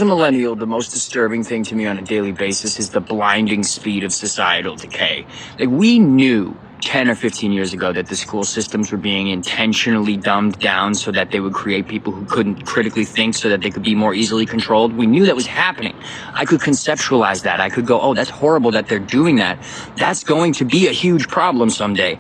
a millennial, the most disturbing thing to me on a daily basis is the blinding speed of societal decay. Like, we knew 10 or 15 years ago that the school systems were being intentionally dumbed down so that they would create people who couldn't critically think so that they could be more easily controlled. We knew that was happening. I could conceptualize that. I could go, oh, that's horrible that they're doing that. That's going to be a huge problem someday.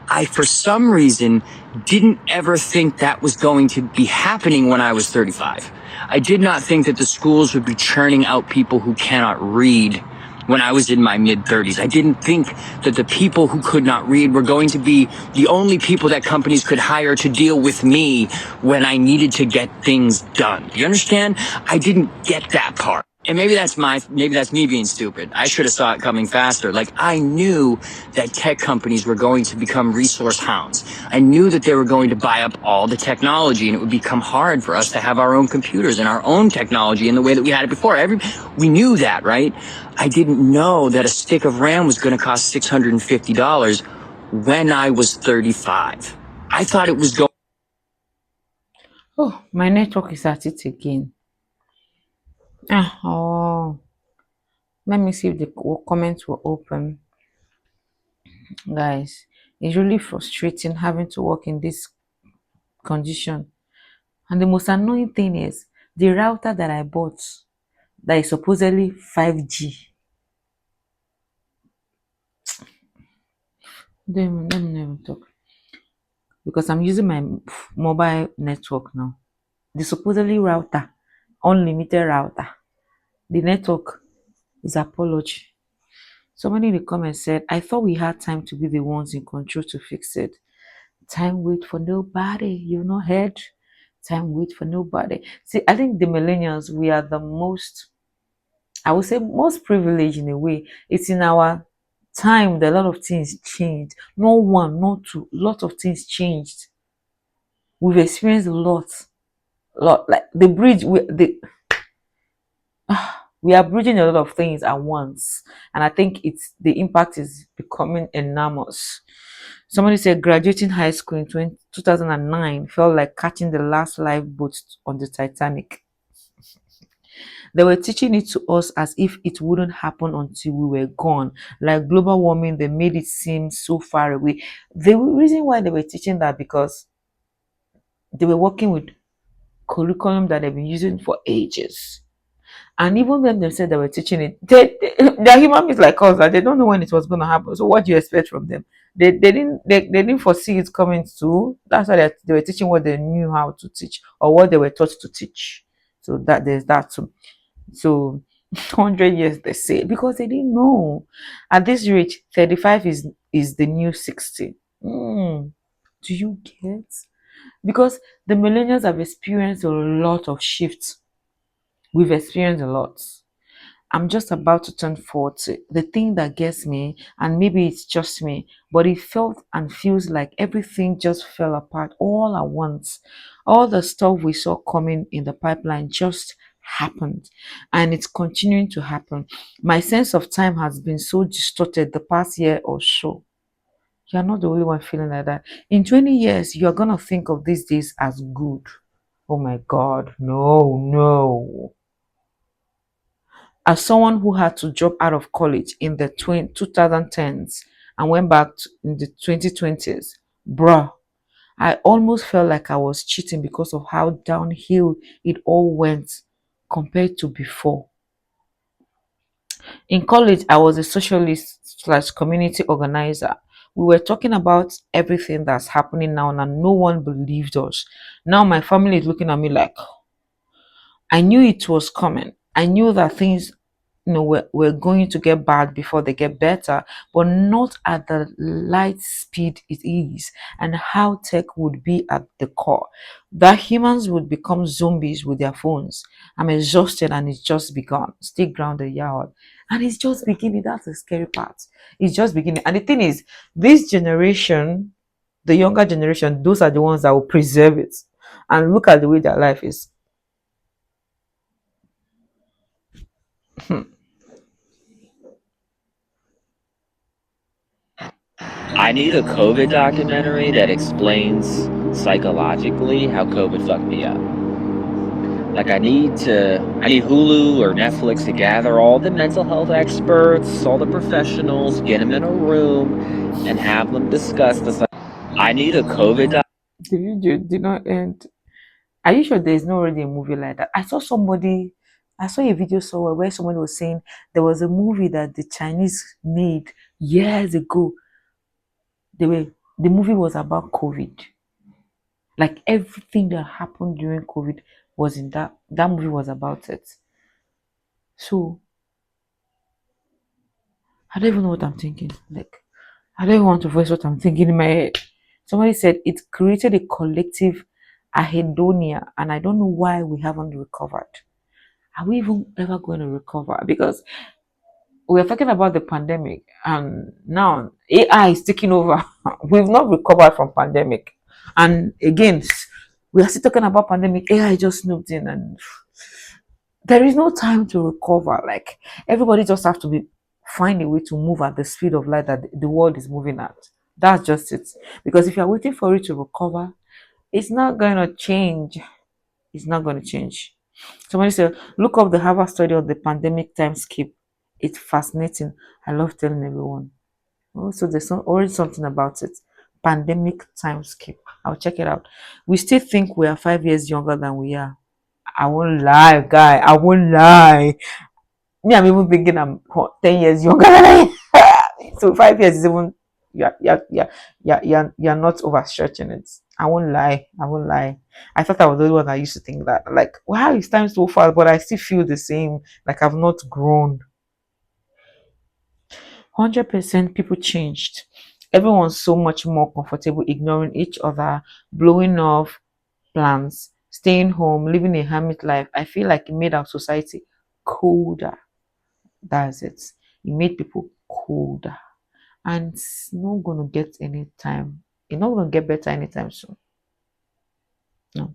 I, for some reason, didn't ever think that was going to be happening when I was 35. I did not think that the schools would be churning out people who cannot read when I was in my mid-30s. I didn't think that the people who could not read were going to be the only people that companies could hire to deal with me when I needed to get things done. You understand? I didn't get that part. And maybe that's me being stupid. I should have saw it coming faster. Like, I knew that tech companies were going to become resource hounds. I knew that they were going to buy up all the technology, and it would become hard for us to have our own computers and our own technology in the way that we had it before. We knew that, right? I didn't know that a stick of RAM was going to cost $650 when I was 35. I thought it was going. Oh, my network is at it again. Oh, let me see if the comments will open. Guys, it's really frustrating having to work in this condition. And the most annoying thing is the router that I bought that is supposedly 5G. Let me not even talk. Because I'm using my mobile network now. The supposedly router, unlimited router, the network is apology. Somebody in the comments said, I thought we had time to be the ones in control to fix it. Time wait for nobody. You've not heard? Time wait for nobody. See, I think the millennials, we are the most, I would say, most privileged in a way. It's in our time that a lot of things changed. No one, not two, lot of things changed. We've experienced a lot. Like the bridge, we are bridging a lot of things at once, and I think it's the impact is becoming enormous. Somebody said graduating high school in 2009 felt like catching the last lifeboat on the Titanic. They were teaching it to us as if it wouldn't happen until we were gone. Like global warming, they made it seem so far away. The reason why they were teaching that because they were working with curriculum that they've been using for ages. And even when they said they were teaching it, they're human beings like us, that they don't know when it was going to happen. So what do you expect from them? They didn't foresee it coming too. That's why they were teaching what they knew how to teach or what they were taught to teach. So that there's that too. So 100 years they say because they didn't know. At this rate, 35 is the new 60. Do you get? Because the millennials have experienced a lot of shifts. We've experienced a lot. I'm just about to turn 40. The thing that gets me, and maybe it's just me, but it felt and feels like everything just fell apart all at once. All the stuff we saw coming in the pipeline just happened, and it's continuing to happen. My sense of time has been so distorted the past year or so. You're not the only one feeling like that. In 20 years, you're going to think of these days as good. Oh my God, no. As someone who had to drop out of college in the 2010s and went back in the 2020s, bruh, I almost felt like I was cheating because of how downhill it all went compared to before. In college, I was a socialist slash community organizer. We were talking about everything that's happening now, and no one believed us. Now my family is looking at me like, I knew it was coming. I knew that things, we're going to get bad before they get better, but not at the light speed it is, and how tech would be at the core. That humans would become zombies with their phones. I'm exhausted and it's just begun. Stay grounded, y'all. And it's just beginning. That's the scary part. It's just beginning. And the thing is, this generation, the younger generation, those are the ones that will preserve it. And look at the way their life is. I need a COVID documentary that explains psychologically how COVID fucked me up. Like I need Hulu or Netflix to gather all the mental health experts, all the professionals, get them in a room, and have them discuss this. I need a COVID. The video did not end. Are you sure there is not already a movie like that? I saw a video somewhere where someone was saying there was a movie that the Chinese made years ago. The movie was about COVID. Like everything that happened during COVID was in that movie was about it. So I don't even know what I'm thinking. Like I don't even want to voice what I'm thinking in my head. Somebody said it created a collective ahedonia, and I don't know why we haven't recovered. Are we even ever going to recover? Because we are talking about the pandemic, and now AI is taking over. We've not recovered from pandemic, and again, we are still talking about pandemic. AI just snooped in, and there is no time to recover. Like everybody just have to be find a way to move at the speed of light that the world is moving at. That's just it. Because if you're waiting for it to recover, it's not going to change. It's not going to change. Somebody said, look up the Harvard study of the pandemic time skip. It's fascinating. I love telling everyone. Also, there's already something about it. Pandemic time skip. I'll check it out. We still think we are 5 years younger than we are. I won't lie, guy. I won't lie. Me, I'm even thinking I'm 10 years younger than I am. So 5 years is even you're not overstretching it. I won't lie. I won't lie. I thought I was the only one that used to think that. Like, wow, it's time so fast, but I still feel the same. Like I've not grown. 100% people changed. Everyone's so much more comfortable ignoring each other, blowing off plans, staying home, living a hermit life. I feel like it made our society colder. That's it. It made people colder. And it's not gonna get any time. It's not gonna get better anytime soon. No.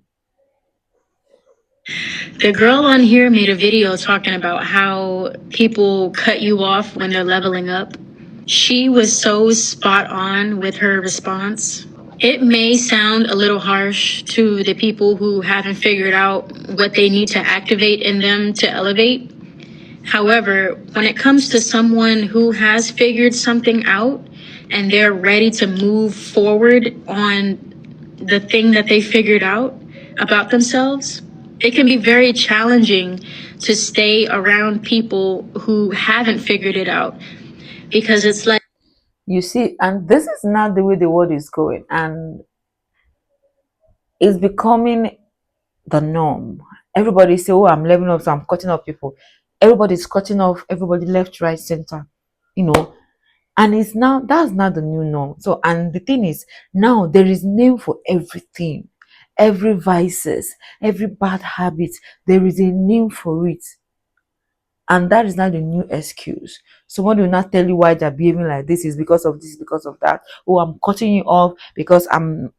The girl on here made a video talking about how people cut you off when they're leveling up. She was so spot on with her response. It may sound a little harsh to the people who haven't figured out what they need to activate in them to elevate. However, when it comes to someone who has figured something out and they're ready to move forward on the thing that they figured out about themselves, it can be very challenging to stay around people who haven't figured it out because it's like, You see, and this is not the way the world is going, and it's becoming the norm. Everybody say, "Oh, I'm leveling up, so I'm cutting off people." Everybody's cutting off everybody left, right, center. You know, and it's now that's not the new norm. So, and the thing is, now there is name for everything, every vices, every bad habit. There is a name for it, and that is not the new excuse. Someone will not tell you why they're behaving like this is because of this, because of that. Oh, I'm cutting you off because I'm.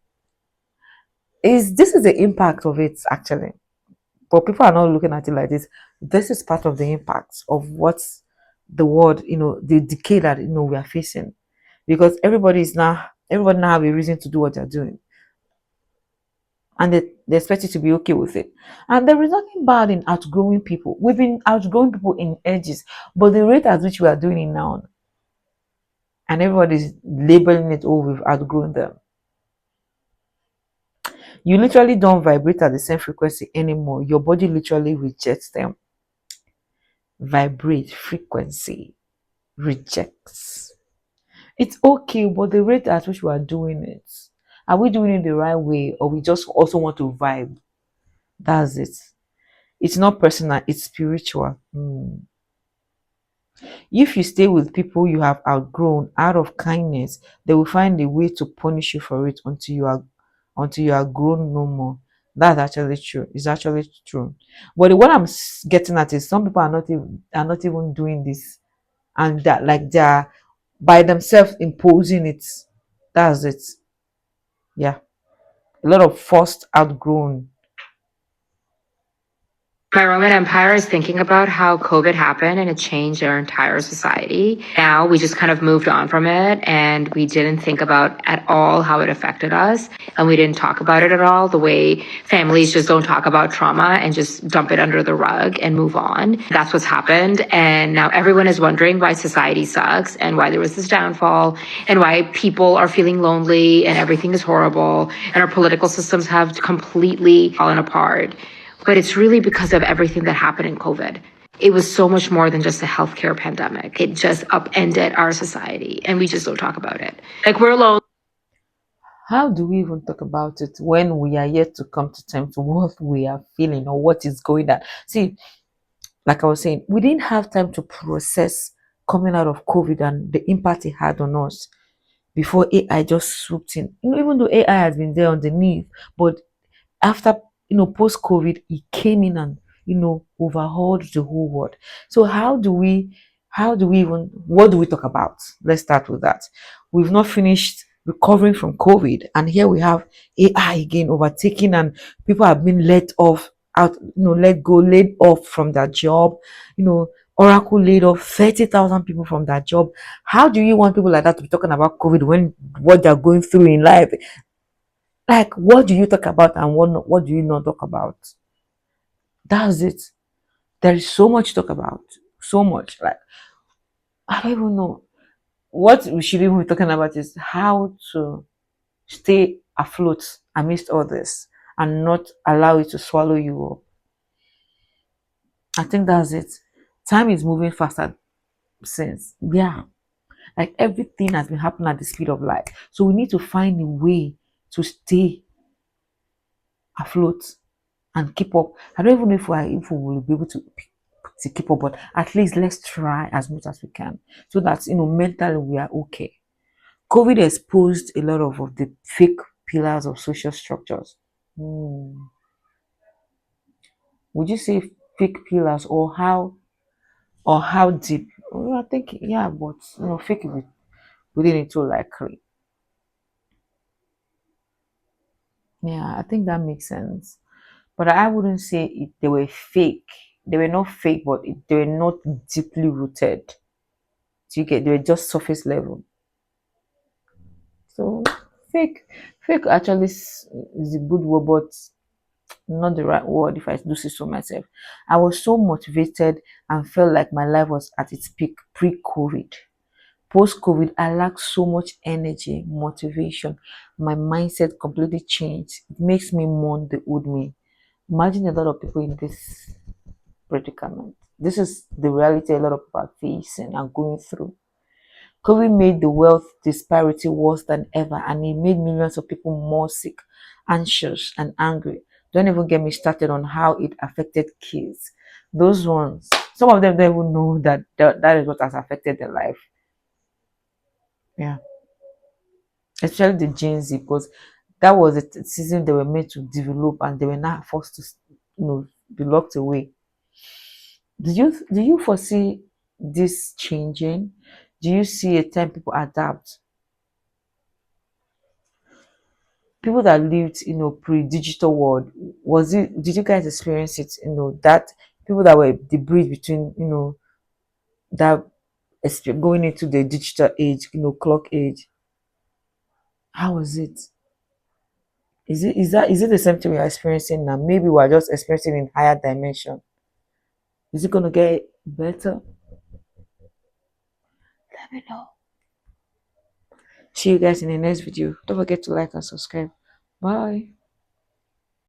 Is this is the impact of it actually? But people are not looking at it like this. This is part of the impact of what the world, the decay that we are facing, because everybody now have a reason to do what they're doing, and they expect you to be okay with it. And there is nothing bad in outgrowing people. We've been outgrowing people in ages, but the rate at which we are doing it now, and everybody's labeling it, oh, we've outgrown them. You literally don't vibrate at the same frequency anymore. Your body literally rejects them. Vibrate frequency rejects. It's okay, but the rate at which we are doing it, are we doing it the right way, or we just also want to vibe? That's it. It's not personal, it's spiritual. If you stay with people you have outgrown out of kindness, they will find a way to punish you for it until you are grown no more. That's actually true. It's actually true. But what I'm getting at is some people are not even doing this, and that like they're by themselves imposing it. That's it. Yeah. A lot of forced outgrown. My Roman Empire is thinking about how COVID happened and it changed our entire society. Now we just kind of moved on from it and we didn't think about at all how it affected us. And we didn't talk about it at all the way families just don't talk about trauma and just dump it under the rug and move on. That's what's happened. And now everyone is wondering why society sucks and why there was this downfall and why people are feeling lonely and everything is horrible and our political systems have completely fallen apart. But it's really because of everything that happened in COVID. It was so much more than just a healthcare pandemic. It just upended our society and we just don't talk about it. Like we're alone. How do we even talk about it when we are yet to come to terms to what we are feeling or what is going on? See, like I was saying, we didn't have time to process coming out of COVID and the impact it had on us before AI just swooped in. Even though AI has been there underneath, but after post COVID, it came in and overhauled the whole world. So how do we even what do we talk about? Let's start with that. We've not finished recovering from COVID, and here we have AI again overtaking, and people have been laid off from their job. Oracle laid off 30,000 people from that job. How do you want people like that to be talking about COVID when what they're going through in life? Like, what do you talk about and what do you not talk about? That's it. There is so much to talk about. So much. Like, I don't even know. What we should even be talking about is how to stay afloat amidst all this and not allow it to swallow you up. I think that's it. Time is moving faster since. Yeah. Like everything has been happening at the speed of light. So we need to find a way to stay afloat and keep up. I don't even know if we will be able to keep up, but at least let's try as much as we can so that mentally we are okay. COVID exposed a lot of the fake pillars of social structures. Hmm. Would you say fake pillars or how deep? Well, I think yeah, but fake within it too likely. Yeah, I think that makes sense. But I wouldn't say they were fake. They were not fake, but they were not deeply rooted. So you get they were just surface level. So fake, fake actually is a good word, but not the right word if I do say so myself. I was so motivated and felt like my life was at its peak pre-COVID. Post-COVID, I lacked so much energy, motivation. My mindset completely changed. It makes me mourn the old me. Imagine a lot of people in this predicament. This is the reality a lot of people are facing and going through. COVID made the wealth disparity worse than ever, and it made millions of people more sick, anxious, and angry. Don't even get me started on how it affected kids. Those ones, some of them don't even know that is what has affected their life. Yeah, especially the Gen Z, because that was the season they were meant to develop, and they were not forced to, be locked away. Do you foresee this changing? Do you see a time people adapt? People that lived pre-digital world, did you guys experience it, that people that were the bridge between that going into the digital age, clock age? How was it? Is it the same thing we are experiencing now? Maybe we're just experiencing in higher dimension. Is it gonna get better? Let me know. See you guys in the next video. Don't forget to like and subscribe. Bye.